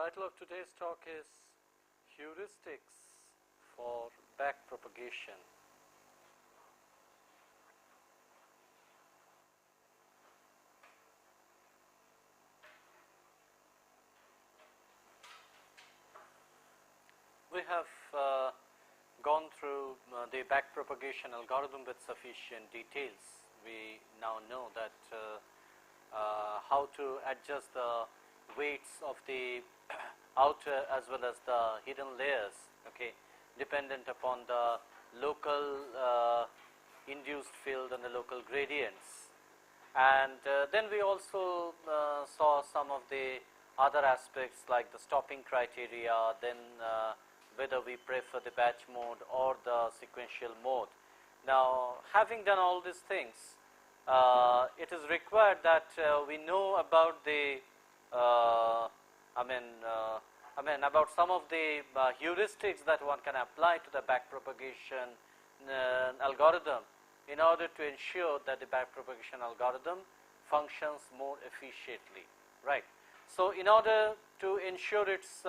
title of today's talk is Heuristics for Back-Propagation. We have gone through the back-propagation algorithm with sufficient details. We now know that how to adjust the weights of the outer as well as the hidden layers, okay, dependent upon the local induced field and the local gradients. And then we also saw some of the other aspects like the stopping criteria, then whether we prefer the batch mode or the sequential mode. Now, having done all these things, it is required that we know about the about some of the heuristics that one can apply to the backpropagation algorithm in order to ensure that the backpropagation algorithm functions more efficiently, right. So, in order to ensure its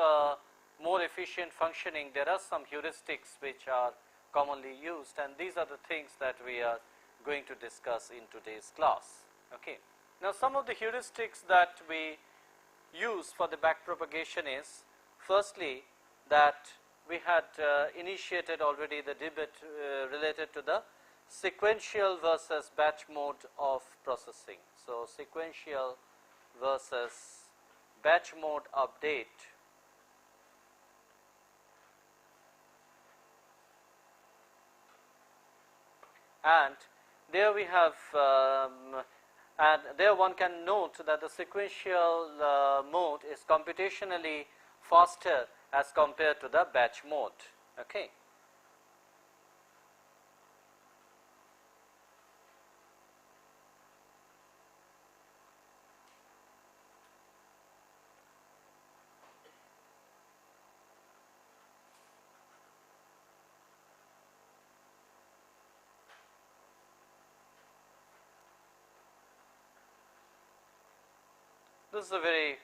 more efficient functioning, there are some heuristics which are commonly used, and these are the things that we are going to discuss in today's class. Okay. Now, some of the heuristics that we use for the backpropagation is, firstly, that we had initiated already the debate related to the sequential versus batch mode of processing. So, sequential versus batch mode update. And there we have and there one can note that the sequential mode is computationally faster as compared to the batch mode. Okay. This is a very,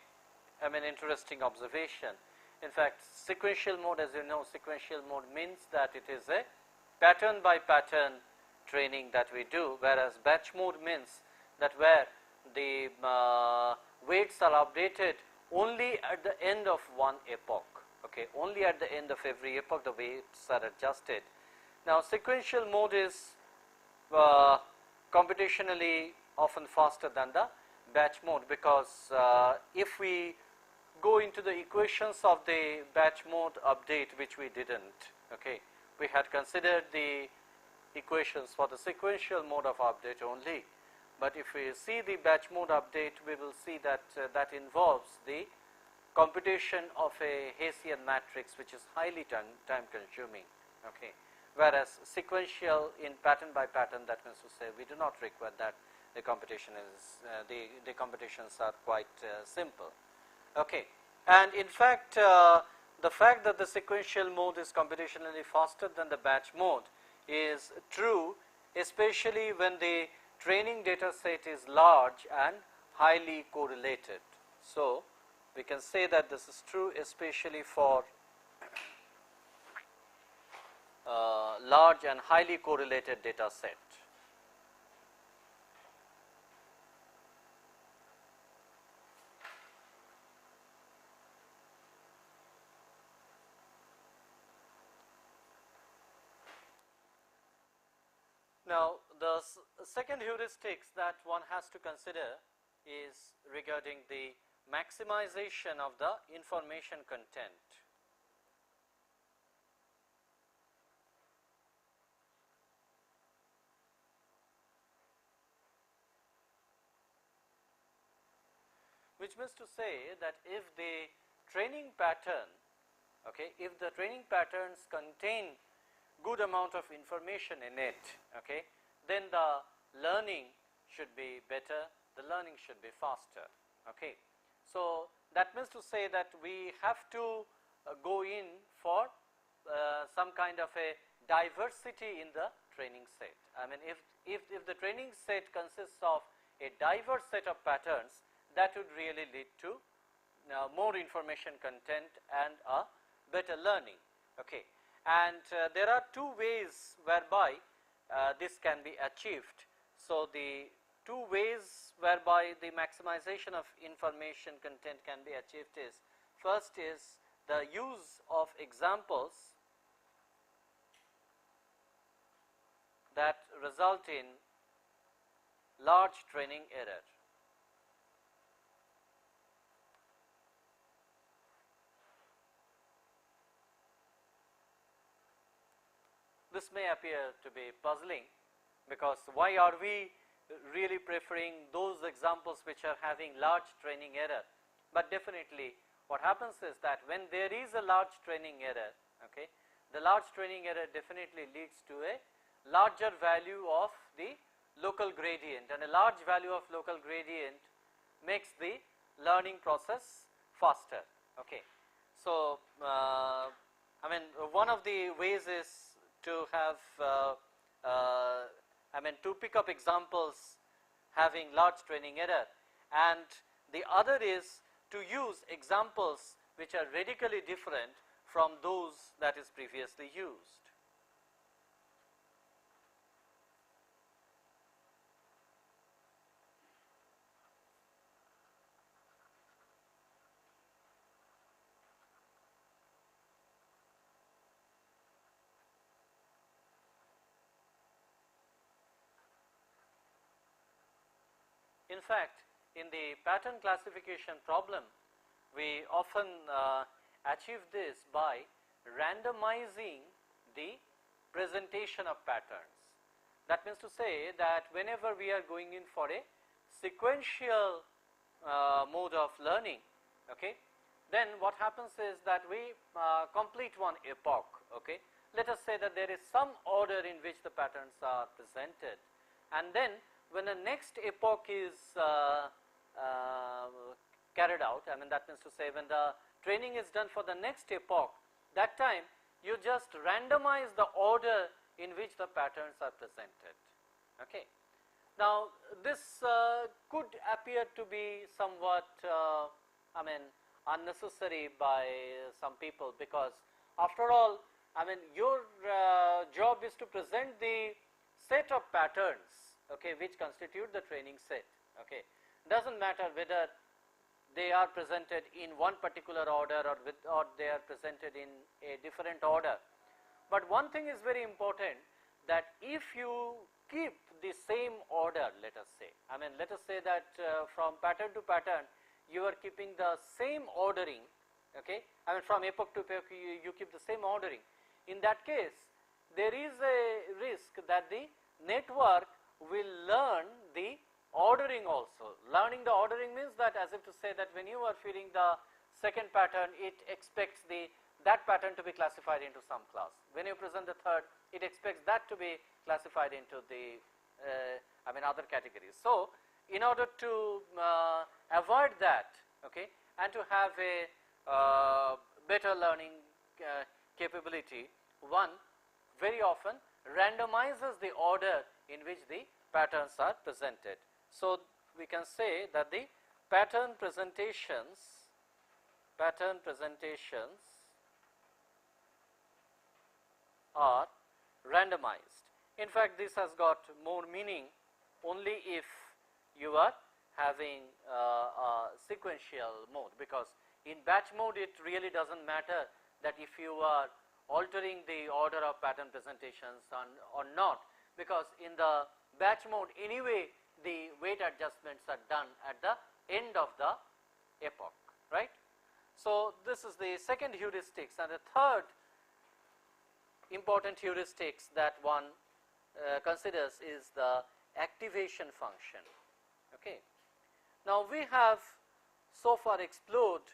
interesting observation. In fact, sequential mode, as you know, sequential mode means that it is a pattern by pattern training that we do, whereas batch mode means that where the weights are updated only at the end of one epoch, okay, only at the end of every epoch the weights are adjusted. Now, sequential mode is computationally often faster than the batch mode, because if we go into the equations of the batch mode update, which we didn't, okay, we had considered the equations for the sequential mode of update only, but if we see the batch mode update, we will see that that involves the computation of a Hessian matrix, which is highly time consuming, okay, whereas sequential in pattern by pattern, that means to say we do not require that. The computation is the computations are quite simple, okay. And in fact, the fact that the sequential mode is computationally faster than the batch mode is true, especially when the training data set is large and highly correlated. So, we can say that this is true especially for large and highly correlated data set. Now, the second heuristics that one has to consider is regarding the maximization of the information content. Which means to say that if the training pattern, okay, if the training patterns contain good amount of information in it, okay, then the learning should be better, the learning should be faster, okay. So, that means to say that we have to go in for some kind of a diversity in the training set. I mean, if the training set consists of a diverse set of patterns, that would really lead to more information content and a better learning. Okay. And there are two ways whereby this can be achieved. So, the two ways whereby the maximization of information content can be achieved is, first is the use of examples that result in large training error. This may appear to be puzzling, because why are we really preferring those examples which are having large training error? But definitely what happens is that when there is a large training error, okay, the large training error definitely leads to a larger value of the local gradient, and a large value of local gradient makes the learning process faster. Okay. So, I mean, one of the ways is to have to pick up examples having large training error, and the other is to use examples which are radically different from those that is previously used. In fact, in the pattern classification problem, we often achieve this by randomizing the presentation of patterns. That means to say that whenever we are going in for a sequential mode of learning, okay, then what happens is that we complete one epoch. Okay. Let us say that there is some order in which the patterns are presented, and then when the next epoch is carried out, I mean, that means to say when the training is done for the next epoch, that time you just randomize the order in which the patterns are presented. Okay. Now, this could appear to be somewhat unnecessary by some people, because after all, I mean, your job is to present the set of patterns, okay, which constitute the training set. Okay. Does not matter whether they are presented in one particular order or they are presented in a different order. But one thing is very important, that if you keep the same order, let us say, I mean, let us say that from pattern to pattern you are keeping the same ordering, okay, I mean, from epoch to epoch you keep the same ordering. In that case, there is a risk that the network will learn the ordering also. Learning the ordering means that, as if to say that when you are feeding the second pattern, it expects that pattern to be classified into some class. When you present the third, it expects that to be classified into the other categories. So, in order to avoid that, okay, and to have a better learning capability, one very often randomizes the order in which the patterns are presented. So, we can say that the pattern presentations are randomized. In fact, this has got more meaning only if you are having a sequential mode, because in batch mode it really does not matter that if you are altering the order of pattern presentations or not, because in the batch mode anyway the weight adjustments are done at the end of the epoch, right. So, this is the second heuristics, and the third important heuristics that one considers is the activation function. Okay. Now, we have so far explored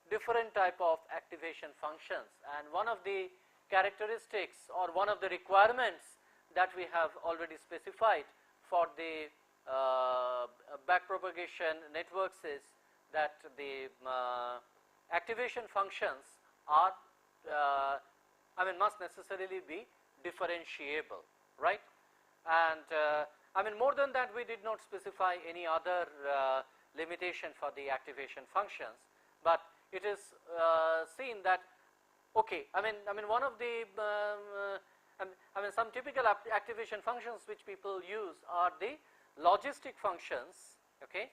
different type of activation functions, and one of the characteristics or one of the requirements that we have already specified for the back-propagation networks is that the activation functions are must necessarily be differentiable, right. And more than that, we did not specify any other limitation for the activation functions, but it is seen that okay, I mean one of the some typical activation functions which people use are the logistic functions, okay,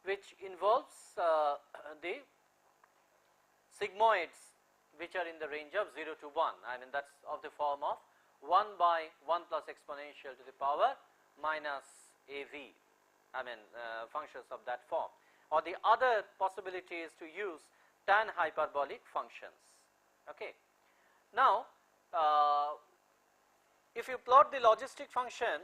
which involves the sigmoids which are in the range of 0 to 1. I mean that is of the form of 1 by 1 plus exponential to the power minus AV, I mean functions of that form. Or the other possibility is to use tan hyperbolic functions. Okay. Now, if you plot the logistic function,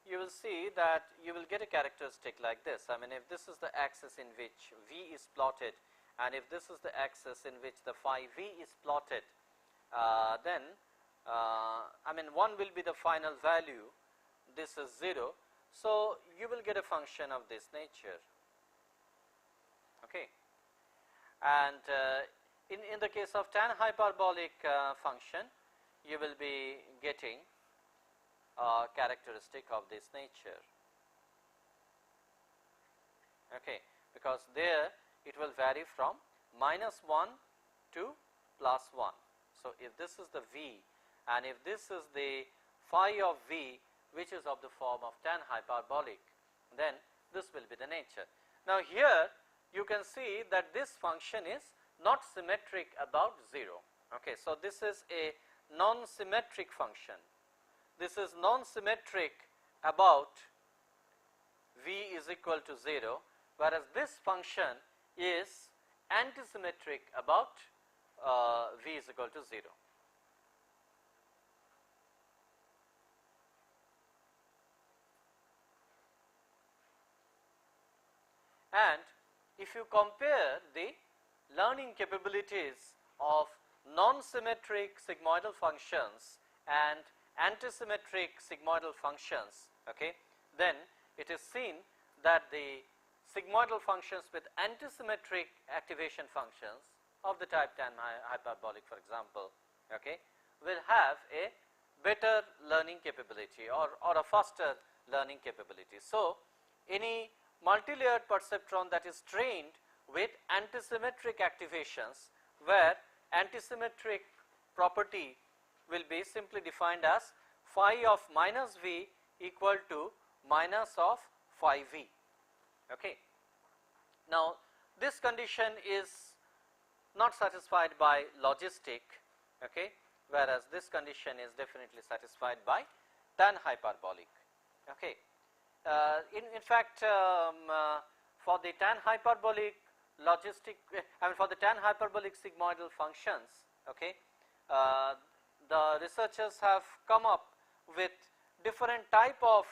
you will see that you will get a characteristic like this. I mean if this is the axis in which V is plotted, and if this is the axis in which the phi V is plotted, then I mean 1 will be the final value, this is 0. So, you will get a function of this nature. Okay. And in the case of tan hyperbolic function, you will be getting a characteristic of this nature. Okay, because there it will vary from minus 1 to plus 1. So, if this is the V and if this is the phi of V which is of the form of tan hyperbolic, then this will be the nature. Now, here you can see that this function is not symmetric about 0. Okay, so, this is a non-symmetric function. This is non-symmetric about V is equal to 0, whereas this function is antisymmetric about V is equal to 0. And if you compare the learning capabilities of non-symmetric sigmoidal functions and antisymmetric sigmoidal functions, okay, then it is seen that the sigmoidal functions with antisymmetric activation functions of the type tan hyperbolic, for example, okay, will have a better learning capability or a faster learning capability. So, any multilayered perceptron that is trained with antisymmetric activations, where antisymmetric property will be simply defined as phi of minus V equal to minus of phi V. Okay. Now, this condition is not satisfied by logistic, okay, whereas this condition is definitely satisfied by tan hyperbolic. Okay. In fact, for the tan hyperbolic logistic, I mean for the tan hyperbolic sigmoidal functions, okay, the researchers have come up with different type of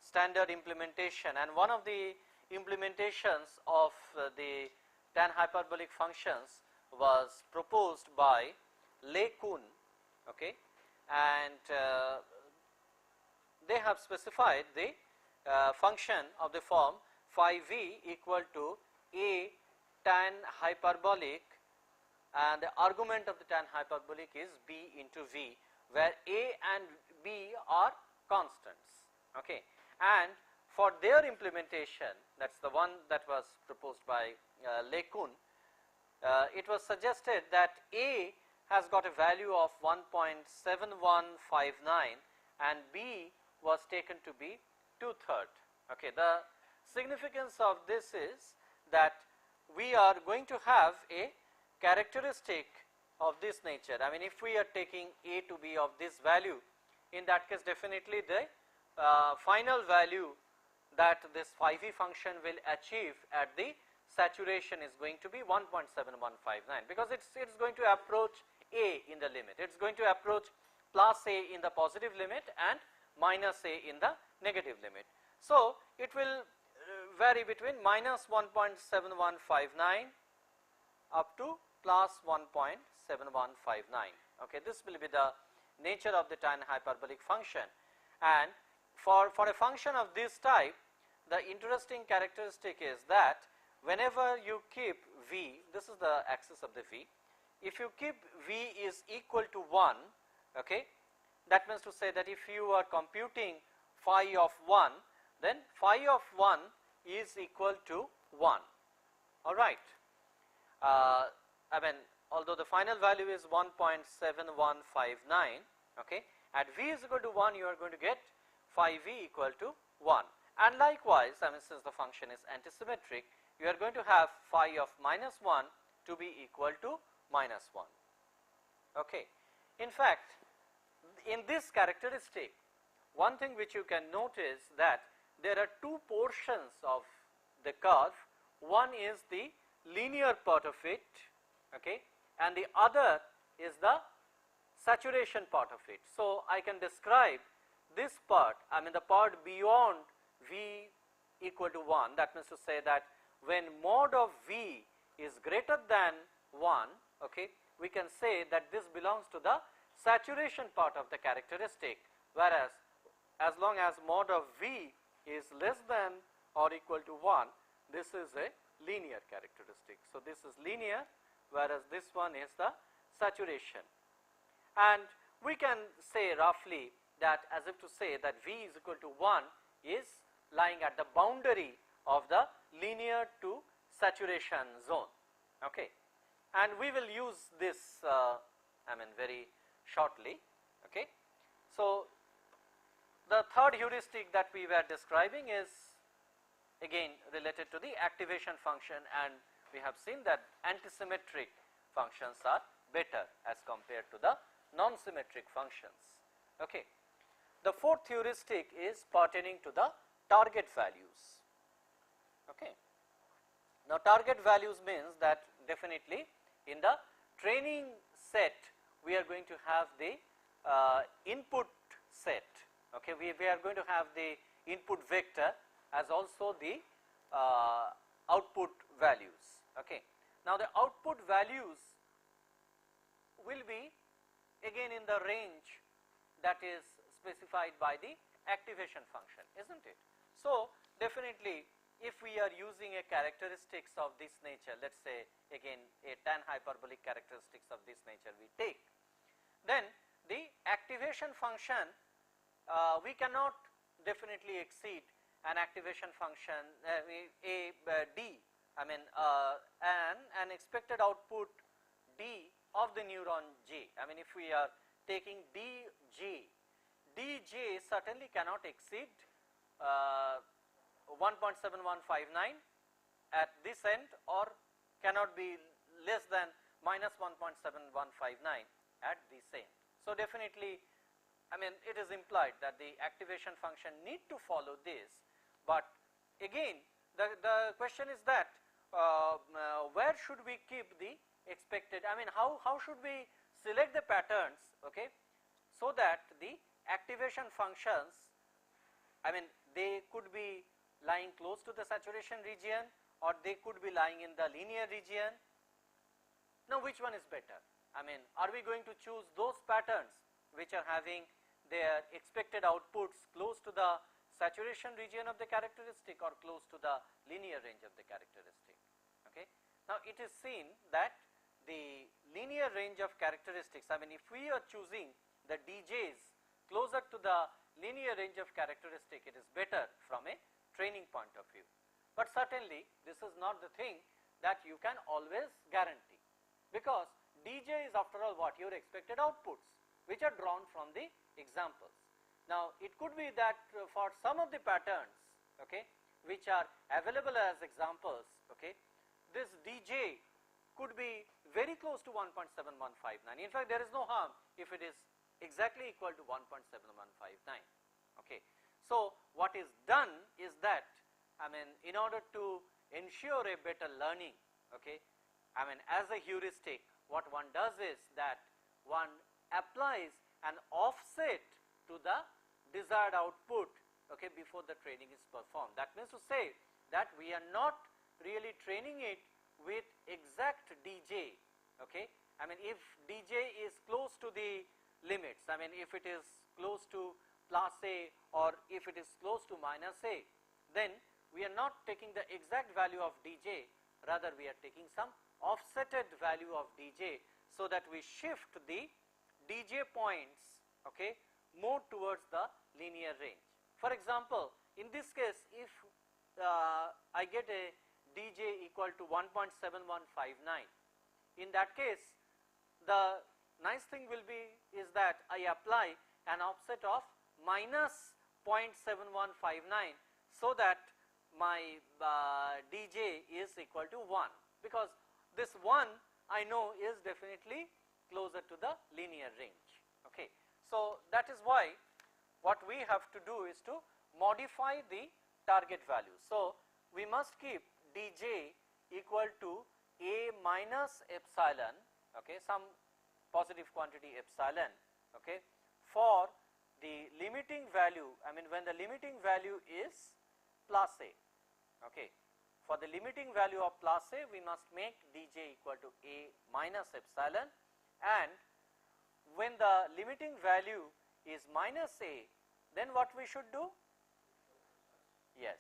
standard implementation, and one of the implementations of the tan hyperbolic functions was proposed by Lec-22, okay, and they have specified the function of the form phi V equal to A tan hyperbolic, and the argument of the tan hyperbolic is B into V, where A and B are constants. Okay. And for their implementation, that is the one that was proposed by Lec-22, it was suggested that A has got a value of 1.7159 and B was taken to be 2/3. Okay. The significance of this is that we are going to have a characteristic of this nature. I mean if we are taking A to be of this value, in that case definitely the final value that this phi V function will achieve at the saturation is going to be 1.7159, because it is going to approach A in the limit. It is going to approach plus A in the positive limit and minus A in the negative limit. So, it will vary between minus 1.7159 up to plus 1.7159. Okay, this will be the nature of the tan hyperbolic function, and for a function of this type, the interesting characteristic is that whenever you keep V, this is the axis of the V, if you keep V is equal to 1, okay, that means to say that if you are computing phi of 1, then phi of 1 is equal to 1. All right. I mean, although the final value is 1.7159, okay, at v is equal to 1, you are going to get phi v equal to 1. And likewise, I mean, since the function is antisymmetric, you are going to have phi of minus 1 to be equal to minus 1. Okay. In fact, in this characteristic, one thing which you can notice that there are two portions of the curve. One is the linear part of it, okay, and the other is the saturation part of it. So, I can describe this part, I mean the part beyond v equal to 1, that means to say that when mod of v is greater than 1, okay, we can say that this belongs to the saturation part of the characteristic, whereas as long as mod of v is less than or equal to 1, this is a linear characteristic. So, this is linear, whereas this one is the saturation. And we can say roughly that, as if to say that v is equal to 1 is lying at the boundary of the linear to saturation zone. Okay. And we will use this I mean very shortly. Okay. So, the third heuristic that we were describing is again related to the activation function, and we have seen that antisymmetric functions are better as compared to the non-symmetric functions. Okay. The fourth heuristic is pertaining to the target values. Okay. Now, target values means that definitely in the training set we are going to have the input set. Okay. We are going to have the input vector as also the output values. Okay. Now, the output values will be again in the range that is specified by the activation function, isn't it? So, definitely if we are using a characteristics of this nature, let us say again a tan hyperbolic characteristics of this nature we take, then the activation function we cannot definitely exceed an activation function d, I mean and an expected output d of the neuron j. I mean if we are taking dj, dj certainly cannot exceed 1.7159 at this end, or cannot be less than minus 1.7159 at this end. So, definitely I mean it is implied that the activation function need to follow this, but again the question is that where should we keep the expected, I mean how should we select the patterns, okay, so that the activation functions, I mean they could be lying close to the saturation region or they could be lying in the linear region. Now, which one is better? I mean, are we going to choose those patterns which are having their expected outputs close to the saturation region of the characteristic or close to the linear range of the characteristic? Okay. Now, it is seen that the linear range of characteristics, I mean if we are choosing the dj's closer to the linear range of characteristic, it is better from a training point of view. But certainly this is not the thing that you can always guarantee, because dj is after all what, your expected outputs which are drawn from the examples. Now, it could be that for some of the patterns, okay, which are available as examples, okay, this dj could be very close to 1.7159. In fact, there is no harm if it is exactly equal to 1.7159. Okay. So, what is done is that, I mean in order to ensure a better learning, okay, I mean as a heuristic, what one does is that one applies an offset to the desired output, okay, before the training is performed. That means to say that we are not really training it with exact dj, okay. I mean if dj is close to the limits, I mean if it is close to plus a or if it is close to minus a, then we are not taking the exact value of dj, rather we are taking some offsetted value of dj, so that we shift the dj points, okay, more towards the linear range. For example, in this case if I get a dj equal to 1.7159. In that case, the nice thing will be is that I apply an offset of minus 0.7159, so that my dj is equal to 1, because this 1 I know is definitely closer to the linear range. Okay. So, that is why what we have to do is to modify the target value. So, we must keep dj equal to a minus epsilon, okay, some positive quantity epsilon, okay, for the limiting value, I mean when the limiting value is plus a, okay. For the limiting value of plus a, we must make dj equal to a minus epsilon, and when the limiting value is minus a, then what we should do? Yes.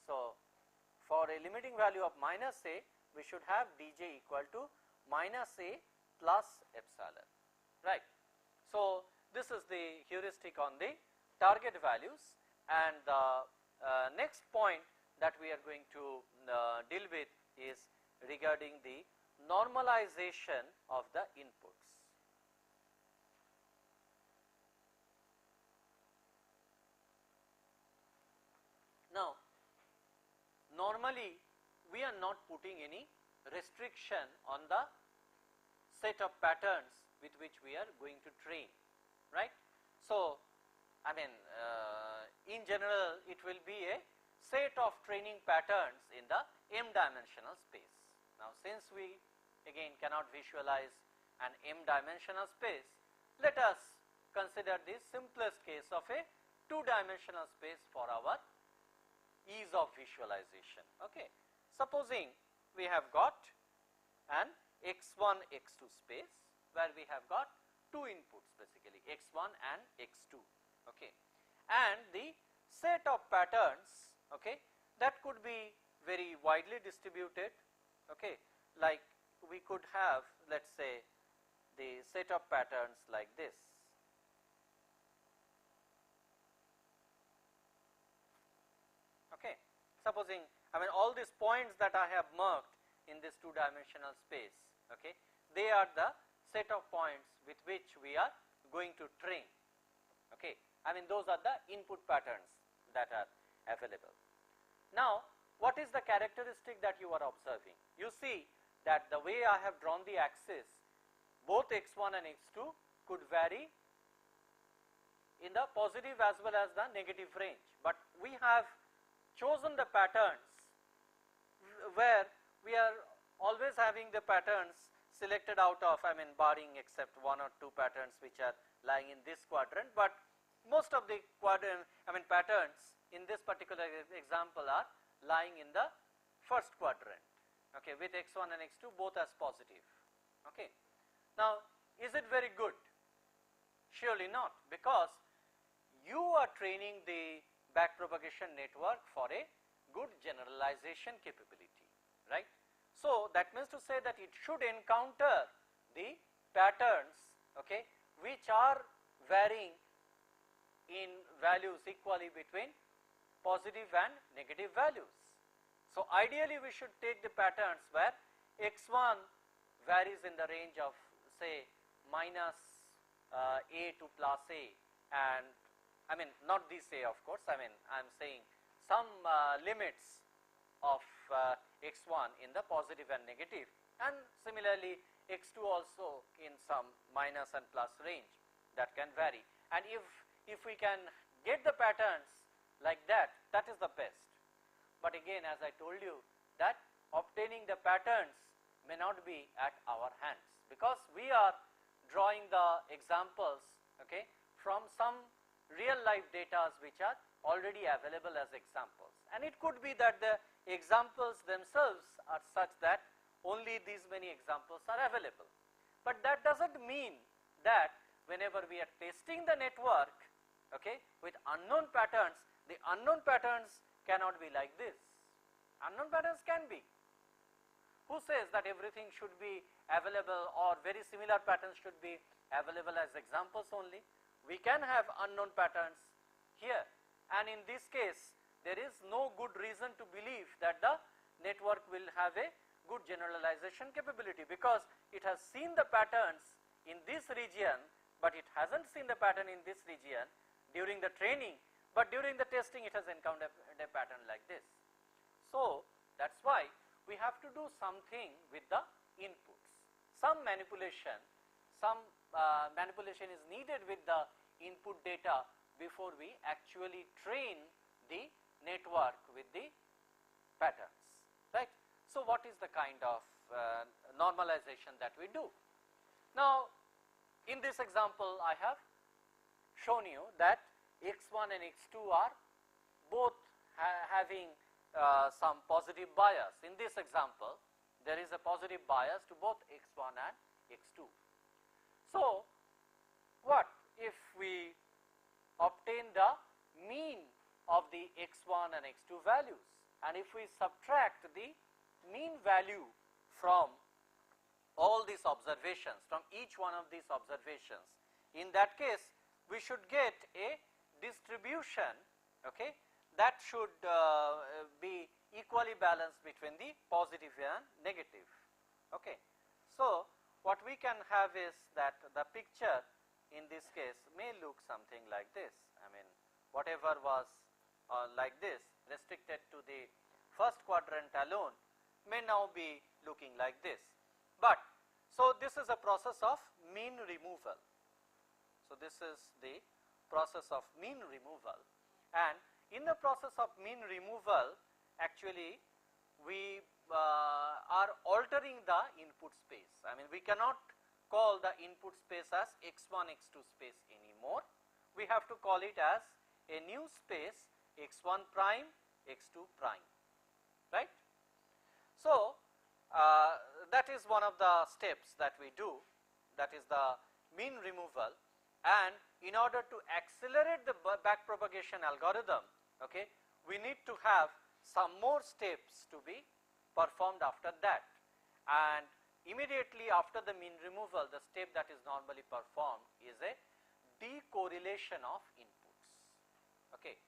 So, for a limiting value of minus a, we should have dj equal to minus a plus epsilon, right. So, this is the heuristic on the target values, and the next point that we are going to deal with is regarding the normalization of the inputs. Now, normally we are not putting any restriction on the set of patterns with which we are going to train, right. So, I mean in general it will be a set of training patterns in the m dimensional space. Now, since we again cannot visualize an m dimensional space, let us consider the simplest case of a 2-dimensional space for our ease of visualization. Okay. Supposing we have got an x1 x2 space where we have got two inputs, basically x1 and x2, okay, and the set of patterns, okay, that could be very widely distributed, okay, like we could have, let us say, the set of patterns like this. Okay. Supposing, I mean all these points that I have marked in this 2-dimensional space, okay, they are the set of points with which we are going to train, okay. I mean those are the input patterns that are available. Now, what is the characteristic that you are observing? You see that the way I have drawn the axis, both x1 and x2 could vary in the positive as well as the negative range, but we have chosen the patterns where we are always having the patterns selected out of, I mean barring except 1 or 2 patterns which are lying in this quadrant, but most of the patterns in this particular example are lying in the first quadrant, okay, with x1 and x2 both as positive, okay. Now, is it very good? Surely not, because you are training the backpropagation network for a good generalization capability, right. So, that means to say that it should encounter the patterns, okay, which are varying in values equally between positive and negative values. So, ideally we should take the patterns where x1 varies in the range of say minus a to plus a, and I mean not this a, of course, I mean I am saying some limits of x1 in the positive and negative, and similarly x2 also in some minus and plus range that can vary, and if we can get the patterns like that, that is the best. But again, as I told you, that obtaining the patterns may not be at our hands, because we are drawing the examples, okay, from some real life data which are already available as examples, and it could be that the examples themselves are such that only these many examples are available. But that does not mean that whenever we are testing the network, okay, with unknown patterns, the unknown patterns cannot be like this. Unknown patterns can be. Who says that everything should be available or very similar patterns should be available as examples only? We can have unknown patterns here, and in this case there is no good reason to believe that the network will have a good generalization capability, because it has seen the patterns in this region, but it has not seen the pattern in this region during the training, but during the testing it has encountered a pattern like this. So, that is why we have to do something with the inputs. Some manipulation is needed with the input data before we actually train the network with the patterns, right. So, what is the kind of normalization that we do? Now, in this example I have shown you that x1 and x2 are both having some positive bias. In this example there is a positive bias to both x1 and x2. So, what if we obtain the mean of the x1 and x2 values, and if we subtract the mean value from all these observations, from each one of these observations, in that case we should get a distribution, okay, that should be equally balanced between the positive and negative. Okay. So, what we can have is that the picture in this case may look something like this. I mean, whatever was like this restricted to the first quadrant alone may now be looking like this. But so this is a process of mean removal. So, this is the process of mean removal, and in the process of mean removal actually we are altering the input space. I mean, we cannot call the input space as x1 x2 space anymore, we have to call it as a new space x1 prime x2 prime, right. So, that is one of the steps that we do, that is the mean removal, and in order to accelerate the back propagation algorithm, okay, we need to have some more steps to be performed after that, and immediately after the mean removal the step that is normally performed is a decorrelation of inputs. Okay.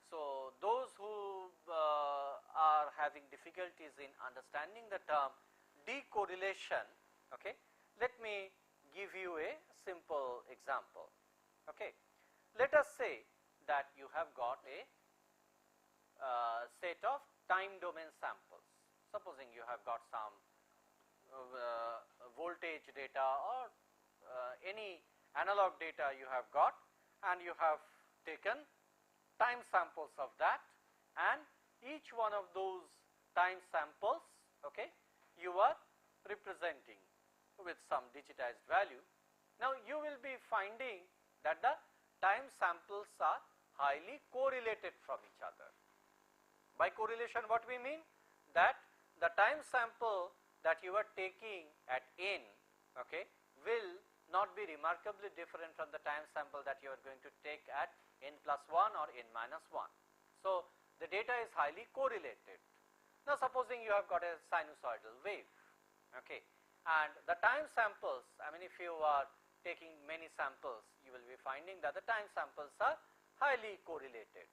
So, those who are having difficulties in understanding the term decorrelation, okay, let me give you a simple example. Okay. Let us say that you have got a set of time domain samples. Supposing you have got some voltage data or any analog data you have got, and you have taken time samples of that, and each one of those time samples, okay, you are representing with some digitized value. Now, you will be finding that the time samples are highly correlated from each other. By correlation, what we mean? That the time sample that you are taking at n, okay, will not be remarkably different from the time sample that you are going to take at n plus 1 or n minus 1. So, the data is highly correlated. Now, supposing you have got a sinusoidal wave, okay, and the time samples, I mean, if you are taking many samples, you will be finding that the time samples are highly correlated.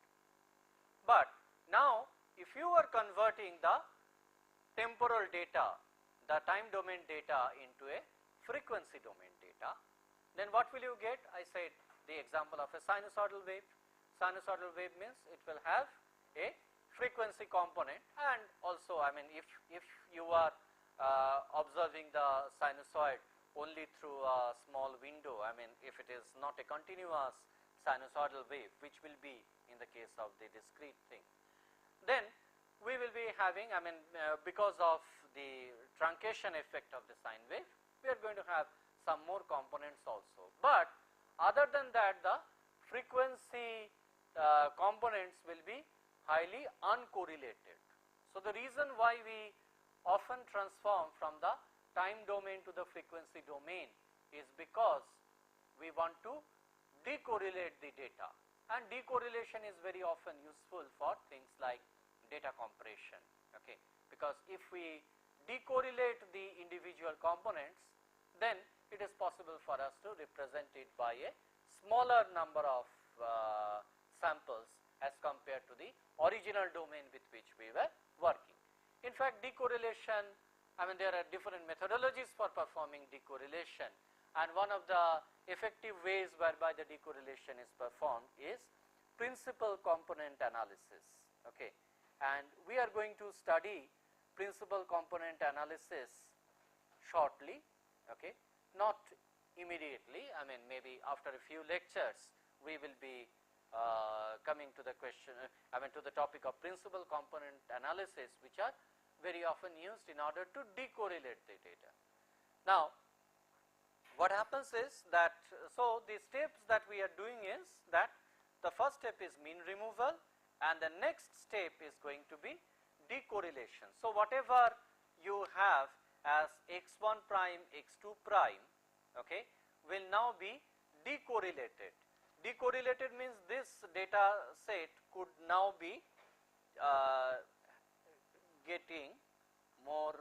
But now, if you are converting the temporal data, the time domain data into a frequency domain data, then what will you get? I said the example of a sinusoidal wave. Sinusoidal wave means it will have a frequency component, and also, I mean, if you are observing the sinusoid only through a small window, I mean, if it is not a continuous sinusoidal wave, which will be in the case of the discrete thing, then we will be having, I mean, because of the truncation effect of the sine wave, we are going to have some more components also. But other than that, the frequency components will be highly uncorrelated. So, the reason why we often transform from the time domain to the frequency domain is because we want to decorrelate the data, and decorrelation is very often useful for things like data compression, okay, because if we decorrelate the individual components, then it is possible for us to represent it by a smaller number of samples as compared to the original domain with which we were working. In fact, decorrelation, I mean, there are different methodologies for performing decorrelation, and one of the effective ways whereby the decorrelation is performed is principal component analysis. Okay. And we are going to study principal component analysis shortly, okay, not immediately. I mean, maybe after a few lectures we will be coming to the question, I mean, to the topic of principal component analysis, which are very often used in order to decorrelate the data. Now, what happens is that, so the steps that we are doing is that the first step is mean removal, and the next step is going to be decorrelation. So, whatever you have as x1 prime, x2 prime, okay, will now be decorrelated. Decorrelated means this data set could now be getting more,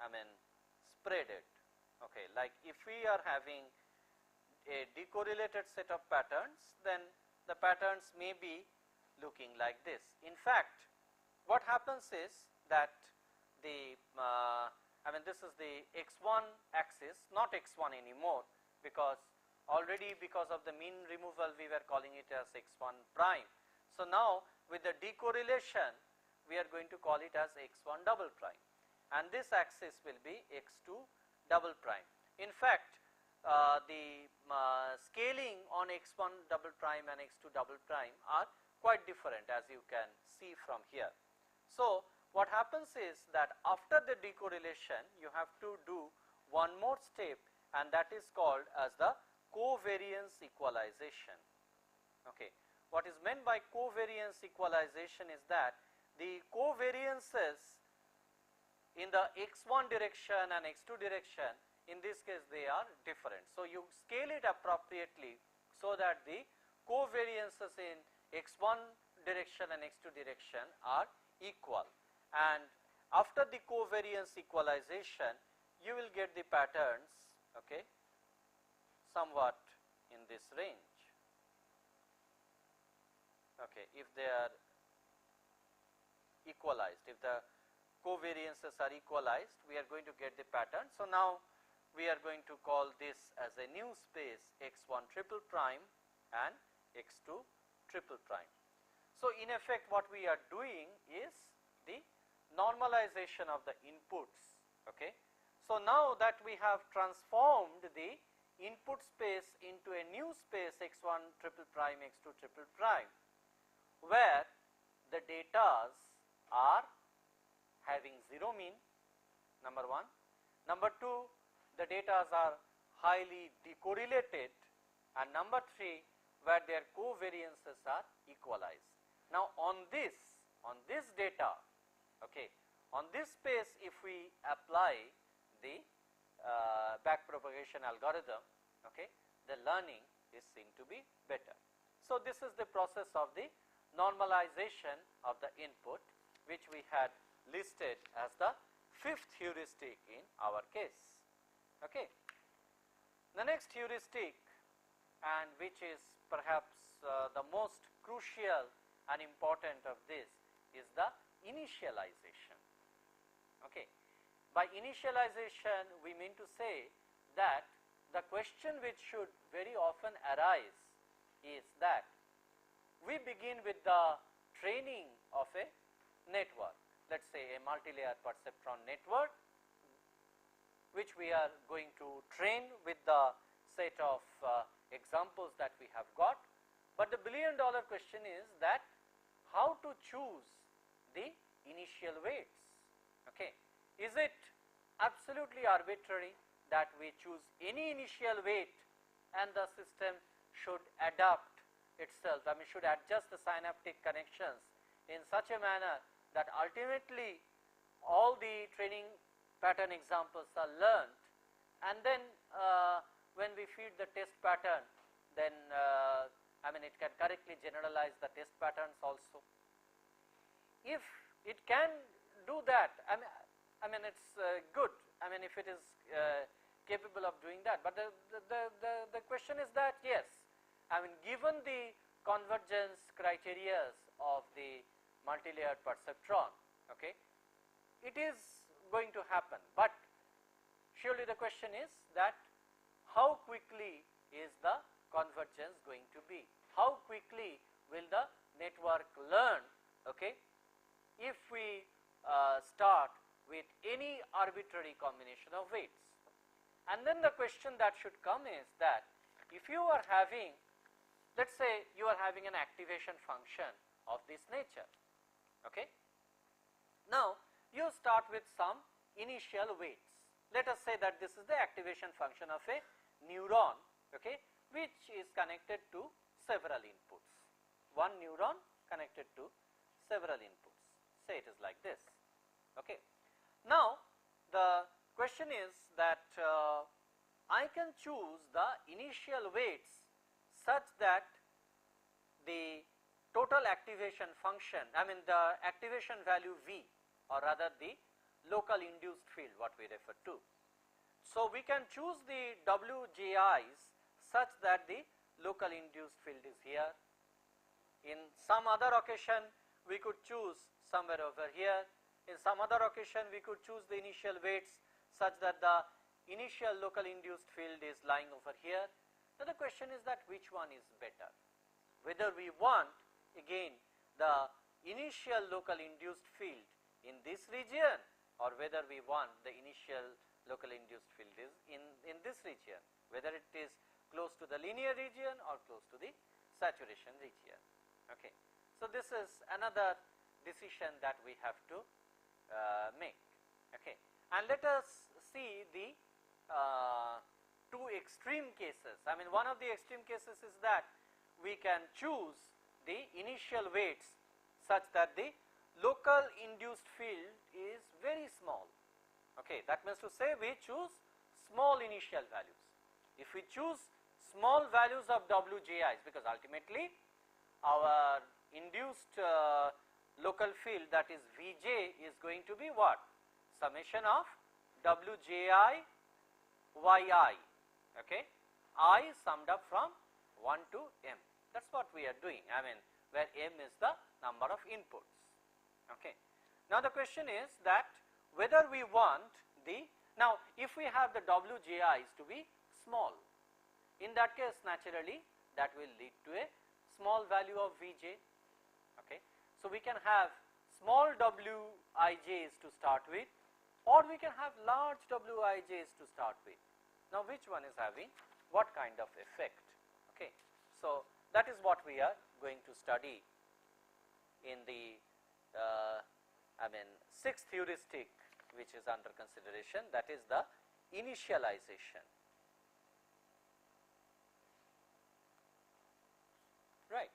I mean, spreaded. Okay, like if we are having a decorrelated set of patterns, then the patterns may be looking like this. In fact, what happens is that the, I mean, this is the x1 axis, not x1 anymore, because already because of the mean removal we were calling it as x1 prime. So, now with the decorrelation we are going to call it as x1 double prime, and this axis will be x2 double prime. In fact, the scaling on x1 double prime and x2 double prime are quite different, as you can see from here. So, what happens is that after the decorrelation you have to do one more step, and that is called as the covariance equalization. Okay. What is meant by covariance equalization is that the covariances in the x1 direction and x2 direction, in this case they are different. So, you scale it appropriately so that the covariances in x1 direction and x2 direction are equal, and after the covariance equalization you will get the patterns, okay, somewhat in this range. Okay, if they are equalized, if the covariances are equalized, we are going to get the pattern. So, now we are going to call this as a new space x1 triple prime and x2 triple prime. So, in effect what we are doing is the normalization of the inputs. Okay. So, now that we have transformed the input space into a new space x1 triple prime, x2 triple prime, where the datas are having 0 mean, number 1. Number 2, the datas are highly decorrelated, and number 3, where their covariances are equalized. Now, on this data, okay, on this space, if we apply the back-propagation algorithm, okay, the learning is seen to be better. So, this is the process of the normalization of the input, which we had listed as the 5th heuristic in our case. Okay. The next heuristic, and which is perhaps the most crucial and important of this, is the initialization. Okay. By initialization we mean to say that the question which should very often arise is that we begin with the training of a network, let us say a multi-layer perceptron network, which we are going to train with the set of examples that we have got. But the billion-dollar question is that how to choose the initial weights. Okay. Is it absolutely arbitrary that we choose any initial weight and the system should adapt itself, I mean should adjust the synaptic connections in such a manner that ultimately all the training pattern examples are learnt, and then when we feed the test pattern, then I mean it can correctly generalize the test patterns also. If it can do that, I mean it's good, I mean if it is capable of doing that, but the question is that yes, I mean given the convergence criteria of the multi-layered perceptron, Okay. It is going to happen, but surely the question is that how quickly is the convergence going to be? How quickly will the network learn, okay, if we start with any arbitrary combination of weights? And then the question that should come is that if you are having, let us say you are having an activation function of this nature, okay. Now you start with some initial weights. Let us say that this is the activation function of a neuron, okay, which is connected to several inputs. One neuron connected to several inputs. Say it is like this, okay. Now the question is that I can choose the initial weights such that the total activation function, I mean the activation value V, or rather the local induced field what we refer to. So we can choose the WJIs such that the local induced field is here. In some other occasion we could choose somewhere over here. In some other occasion we could choose the initial weights such that the initial local induced field is lying over here. Now the question is that which one is better? Whether we want again the initial local induced field in this region, or whether we want the initial local induced field is in this region, whether it is close to the linear region or close to the saturation region. Okay. So this is another decision that we have to make. Okay. And let us see the two extreme cases. I mean, one of the extreme cases is that we can choose the initial weights such that the local induced field is very small. Okay, that means to say we choose small initial values. If we choose small values of WJIs, because ultimately our induced local field, that is Vj, is going to be what? Summation of Wji yi, okay, I summed up from 1 to m. That is what we are doing, I mean where m is the number of inputs. Okay. Now the question is that whether we want the, now if we have the WJIs to be small, in that case naturally that will lead to a small value of Vj. Okay. So we can have small Wij's to start with, or we can have large Wij's to start with. Now which one is having what kind of effect? Okay. So that is what we are going to study in the I mean sixth heuristic which is under consideration, that is the initialization. Right.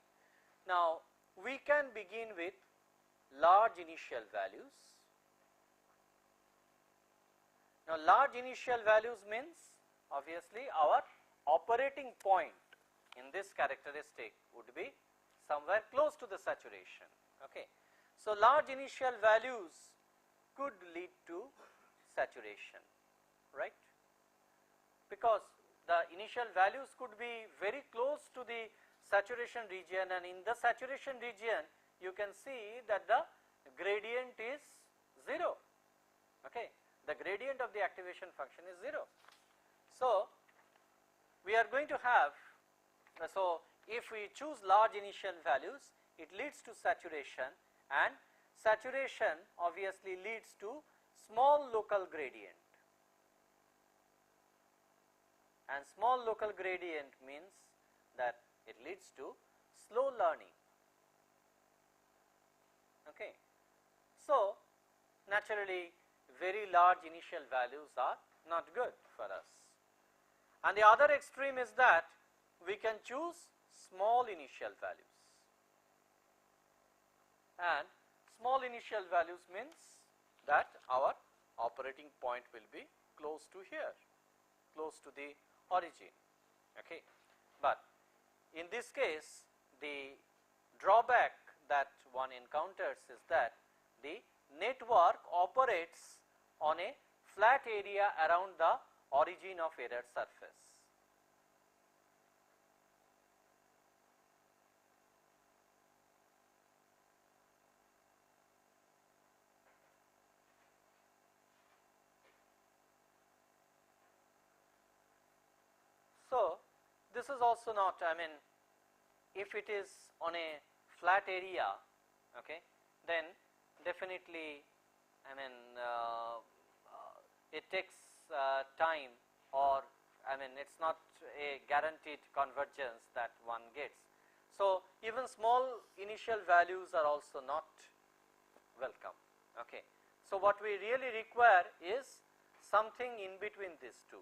Now we can begin with large initial values. Now large initial values means obviously our operating point in this characteristic would be somewhere close to the saturation. Okay. So large initial values could lead to saturation, right, because the initial values could be very close to the saturation region, and in the saturation region you can see that the gradient is 0. Okay. The gradient of the activation function is 0. So we are going to have, so if we choose large initial values, it leads to saturation, and saturation obviously leads to small local gradient, and small local gradient means that it leads to slow learning. Okay. So naturally very large initial values are not good for us, and the other extreme is that we can choose small initial values, and small initial values means that our operating point will be close to here, close to the origin. Okay. But in this case the drawback that one encounters is that the network operates on a flat area around the origin of error surface. this is also not, I mean, if it is on a flat area, okay, then definitely, I mean, it takes time, or I mean, it is not a guaranteed convergence that one gets. So, even small initial values are also not welcome. Okay. So, what we really require is something in between these two.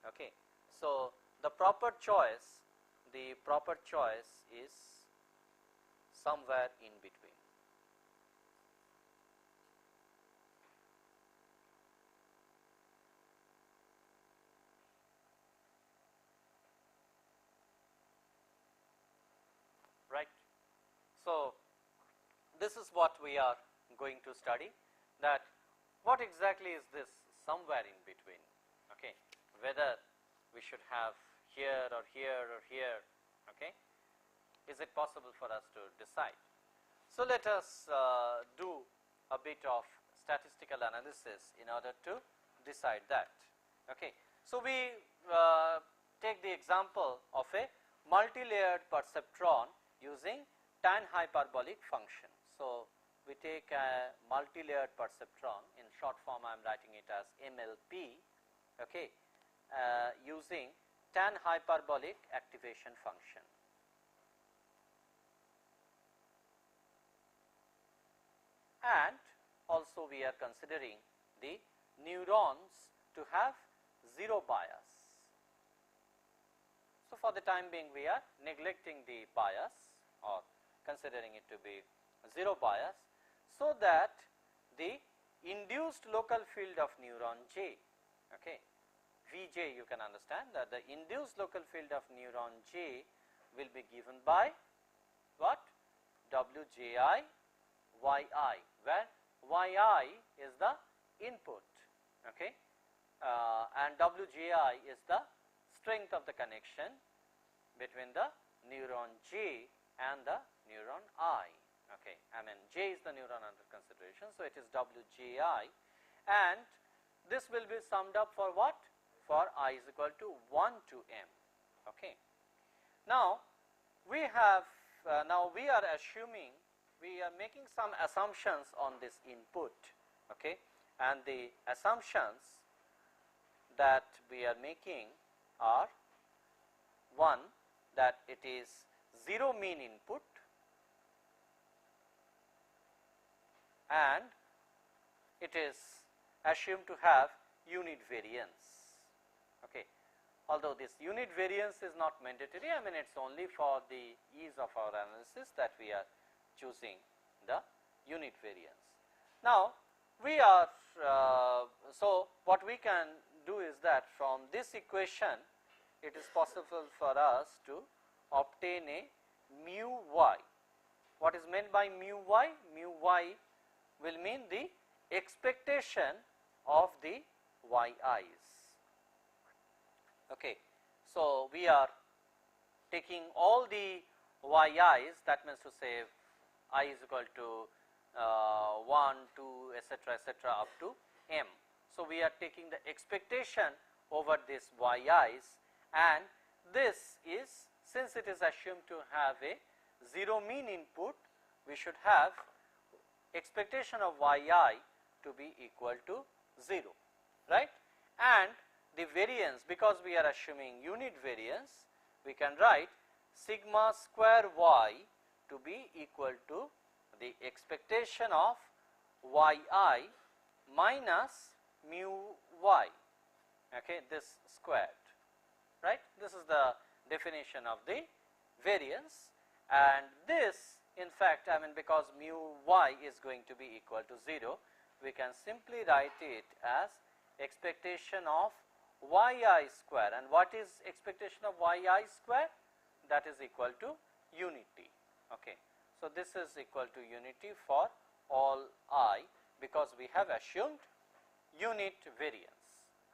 Okay. So, the proper choice is somewhere in between. Right. So, this is what we are going to study, that what exactly is this somewhere in between, okay, whether we should have here or here or here, okay, is it possible for us to decide. So, let us do a bit of statistical analysis in order to decide that. Okay. So, we take the example of a multi-layered perceptron using tan hyperbolic function. So, we take a multi-layered perceptron, in short form I am writing it as MLP, okay, using tan hyperbolic activation function. And also we are considering the neurons to have 0 bias. So, for the time being we are neglecting the bias or considering it to be 0 bias, so that the induced local field of neuron J, okay, Vj, you can understand that the induced local field of neuron J will be given by what? Wji yi, where yi is the input, okay, and Wji is the strength of the connection between the neuron J and the neuron I. Okay, I mean, J is the neuron under consideration, so it is Wji, and this will be summed up for what? For I is equal to 1 to m. Okay. Now, we have now we are assuming, we are making some assumptions on this input, okay, and the assumptions that we are making are: one, that it is 0 mean input, and it is assumed to have unit variance. Okay. Although this unit variance is not mandatory, I mean, it is only for the ease of our analysis that we are choosing the unit variance. Now, we are so what we can do is that from this equation it is possible for us to obtain a mu y. What is meant by mu y? Mu y will mean the expectation of the yi's. Okay. So, we are taking all the yi's, that means to say I is equal to 1, 2, etc., up to m. So, we are taking the expectation over this yi's, and this is, since it is assumed to have a 0 mean input, we should have expectation of yi to be equal to 0, right, and the variance, because we are assuming unit variance, we can write sigma square y to be equal to the expectation of yi minus mu y, okay, this squared, right. This is the definition of the variance, and this, in fact, I mean, because mu y is going to be equal to 0, we can simply write it as expectation of yi square. And what is expectation of yi square? That is equal to unity. Okay. So, this is equal to unity for all I, because we have assumed unit variance.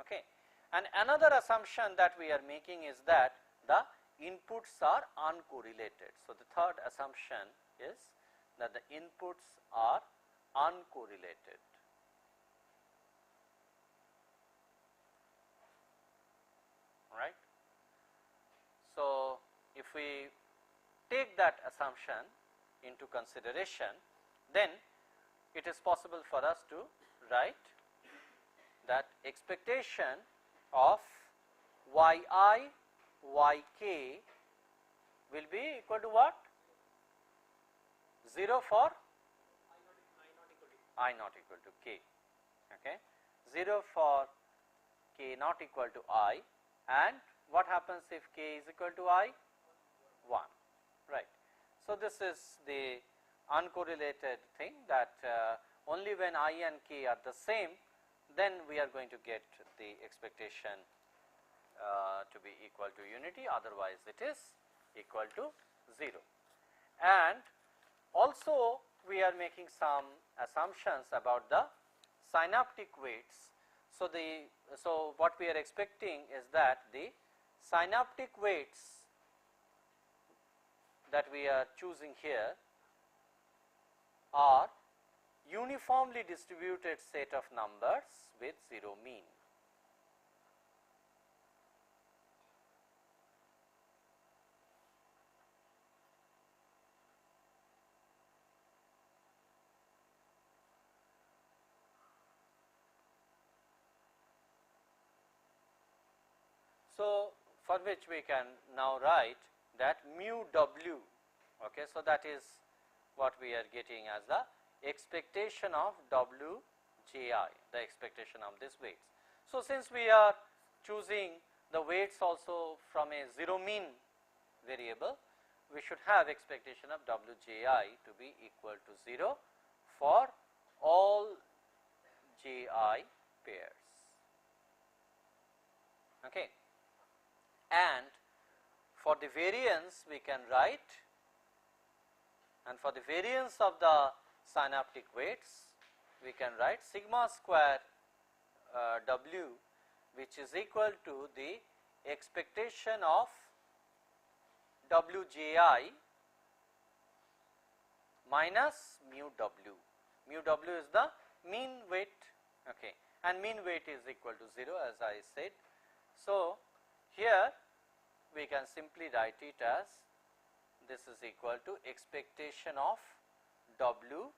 Okay. And another assumption that we are making is that the inputs are uncorrelated. So, the third assumption is that the inputs are uncorrelated. Right. So, if we take that assumption into consideration, then it is possible for us to write that expectation of yi yk will be equal to what? 0 for I not equal to k, okay. 0 for k not equal to I, and what happens if k is equal to I? 1, right. So, this is the uncorrelated thing that only when I and k are the same, then we are going to get the expectation to be equal to unity, otherwise it is equal to 0. And also we are making some assumptions about the synaptic weights. So, what we are expecting is that the synaptic weights that we are choosing here are uniformly distributed set of numbers with 0 mean. So, for which we can now write that mu w, okay. So, that is what we are getting as the expectation of w j I, the expectation of these weights. So, since we are choosing the weights also from a 0 mean variable, we should have expectation of w j I to be equal to 0 for all j I pairs, okay. And for the variance we can write, and for the variance of the synaptic weights we can write sigma square w, which is equal to the expectation of w j I minus mu w. Mu w is the mean weight, okay, and mean weight is equal to 0, as I said. So, here we can simply write it as this is equal to expectation of w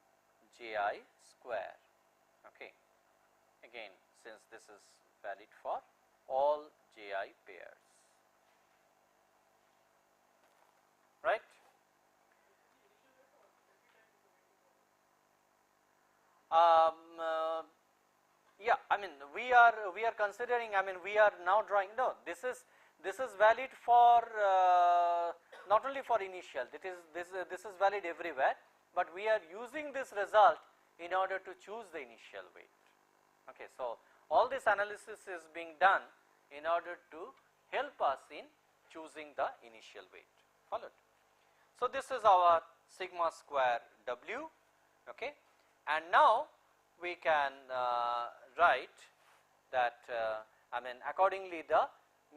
j I square, okay. Again, since this is valid for all j I pairs, right. Yeah, I mean we are considering, I mean we are now drawing, no, this is valid for not only for initial, this is valid everywhere, but we are using this result in order to choose the initial weight, okay. So, all this analysis is being done in order to help us in choosing the initial weight, followed. So, this is our sigma square w, okay, and now we can write that I mean accordingly the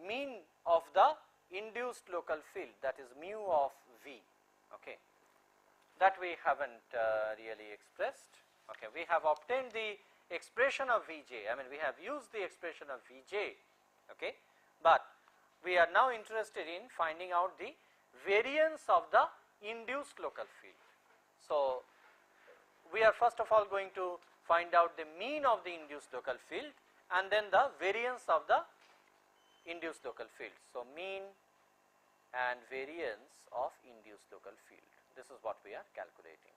mean of the induced local field, that is mu of v, okay, that we haven't really expressed, okay. We have obtained the expression of Vj, I mean we have used the expression of Vj, okay, but we are now interested in finding out the variance of the induced local field. So, we are first of all going to find out the mean of the induced local field and then the variance of the induced local field. So, mean and variance of induced local field, this is what we are calculating.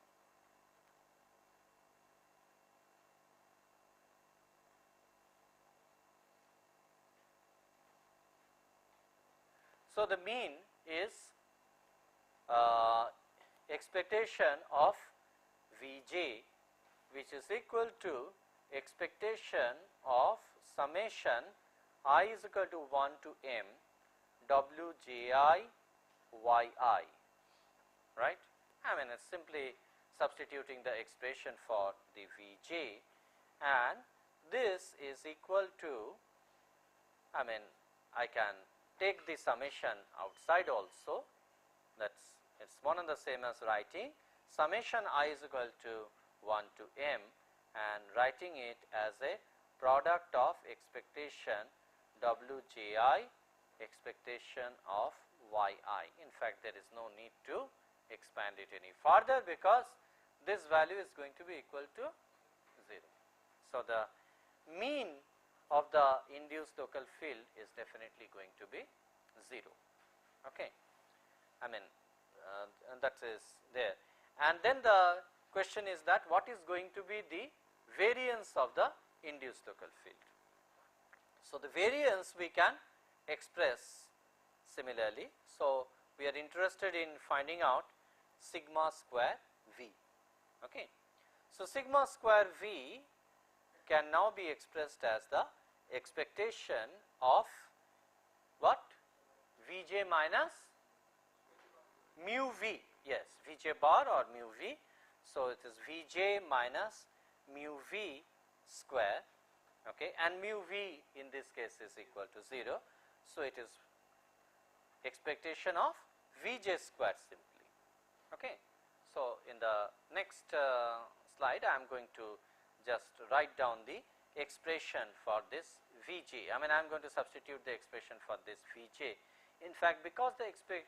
So, the mean is expectation of Vj, which is equal to expectation of summation I is equal to 1 to m wji yi, right. I mean it is simply substituting the expression for the Vj, and this is equal to, I mean I can take the summation outside also, that is it is one and the same as writing summation I is equal to 1 to m and writing it as a product of expectation wji expectation of yi. In fact, there is no need to expand it any further because this value is going to be equal to 0. So, the mean of the induced local field is definitely going to be 0. Okay. I mean and that is there, and then the question is that what is going to be the variance of the induced local field. So, the variance we can express similarly. So, we are interested in finding out sigma square v. Okay. So, sigma square v can now be expressed as the expectation of what? Vj minus mu v, yes, Vj bar or mu v. So, it is Vj minus mu v square, okay, and mu v in this case is equal to 0. So, it is expectation of Vj square simply. Okay. So, in the next slide I am going to just write down the expression for this Vj. I mean, I am going to substitute the expression for this Vj. In fact, because the expression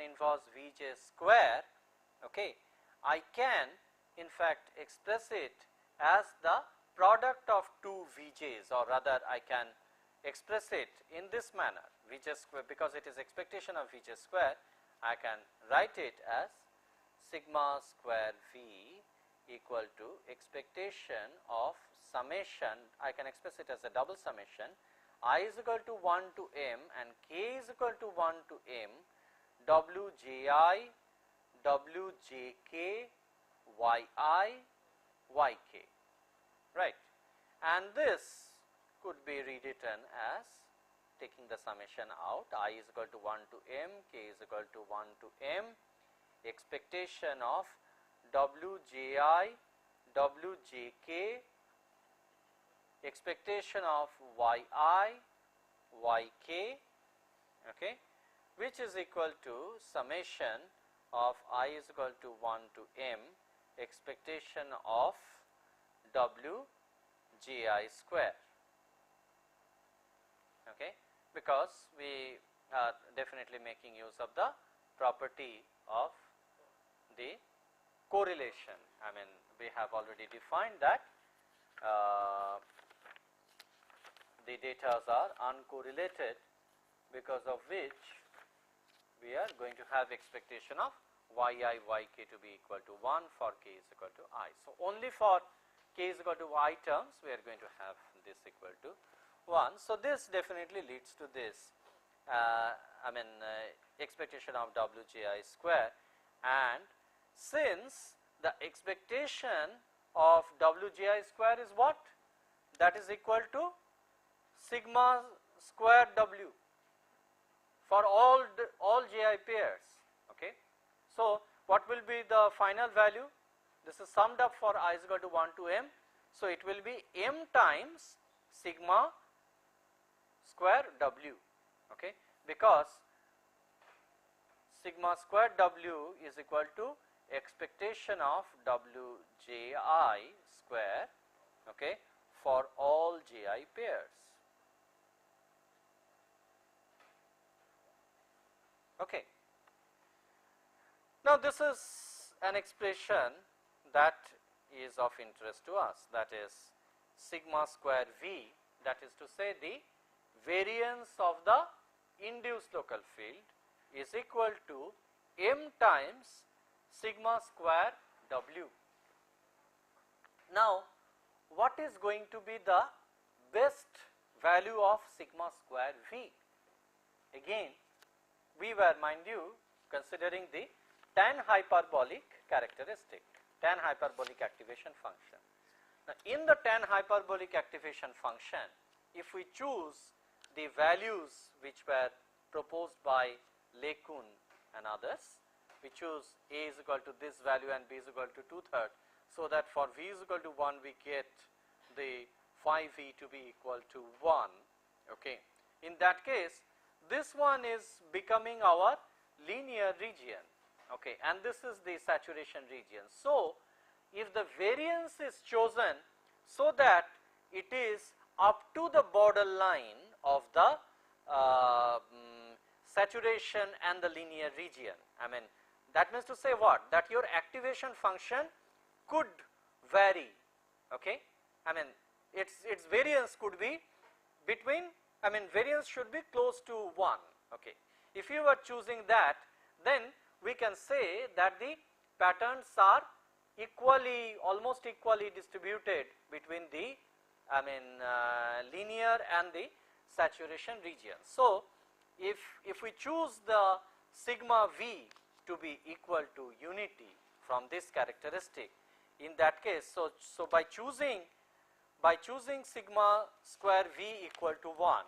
involves Vj square, okay, I can in fact express it as the product of two Vj's, or rather I can express it in this manner, Vj square, because it is expectation of Vj square, I can write it as sigma square V equal to expectation of summation. I can express it as a double summation I is equal to 1 to m and k is equal to 1 to m wji wjk yi yk, right, and this could be rewritten as, taking the summation out, I is equal to 1 to m, k is equal to 1 to m, expectation of wji wjk, expectation of yi yk, okay, which is equal to summation of I is equal to 1 to m expectation of wji square, okay, because we are definitely making use of the property of the correlation. I mean, we have already defined that the data are uncorrelated, because of which we are going to have expectation of yi yk to be equal to 1 for k is equal to I. So, only for k is equal to I terms we are going to have this equal to 1. So, this definitely leads to this expectation of wji square, and since the expectation of wji square is what? That is equal to sigma square w for all ji pairs, okay. So, what will be the final value? This is summed up for I is equal to 1 to m. So, it will be m times sigma square w, okay, because sigma square w is equal to expectation of wji square, okay, for all ji pairs. Okay. Now, this is an expression that is of interest to us, that is sigma square V, that is to say the variance of the induced local field is equal to m times sigma square W. Now, what is going to be the best value of sigma square V? Again, we were, mind you, considering the tan hyperbolic characteristic, tan hyperbolic activation function. Now, in the tan hyperbolic activation function, if we choose the values which were proposed by Lec-22 and others, we choose a is equal to this value and b is equal to 2/3, so that for v is equal to 1 we get the phi v to be equal to 1. Okay. In that case, this one is becoming our linear region, okay, and this is the saturation region. So, if the variance is chosen so that it is up to the border line of the saturation and the linear region. I mean, that means to say what? That your activation function could vary, okay. I mean, its variance could be between, I mean, variance should be close to 1, okay. If you are choosing that, then we can say that the patterns are equally, almost equally distributed between the, I mean, linear and the saturation region. So, if we choose the sigma v to be equal to unity from this characteristic, in that case, so by choosing sigma square v equal to 1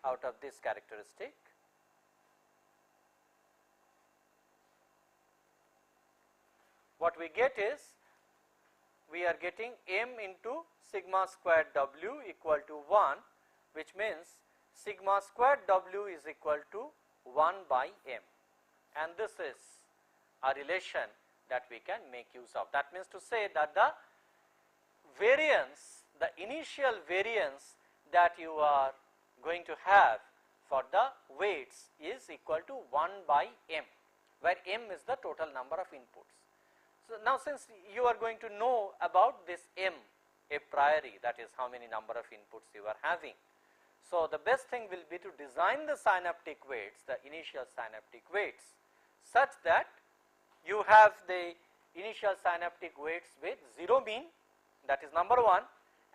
out of this characteristic, what we get is, we are getting m into sigma square w equal to 1, which means sigma square w is equal to 1 by m, and this is a relation that we can make use of. That means to say that the variance, the initial variance that you are going to have for the weights is equal to 1 by m, where m is the total number of inputs. So, now since you are going to know about this m a priori, that is how many number of inputs you are having. So, the best thing will be to design the synaptic weights, the initial synaptic weights, such that you have the initial synaptic weights with 0 mean, that is number 1,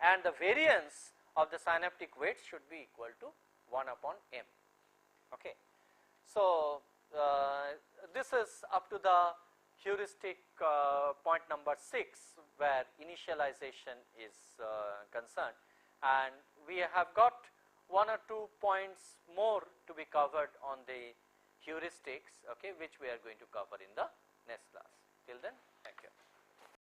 and the variance of the synaptic weights should be equal to 1 upon m. Okay. So, this is up to the heuristic point number 6, where initialization is concerned, and we have got 1 or 2 points more to be covered on the heuristics, okay, which we are going to cover in the next class.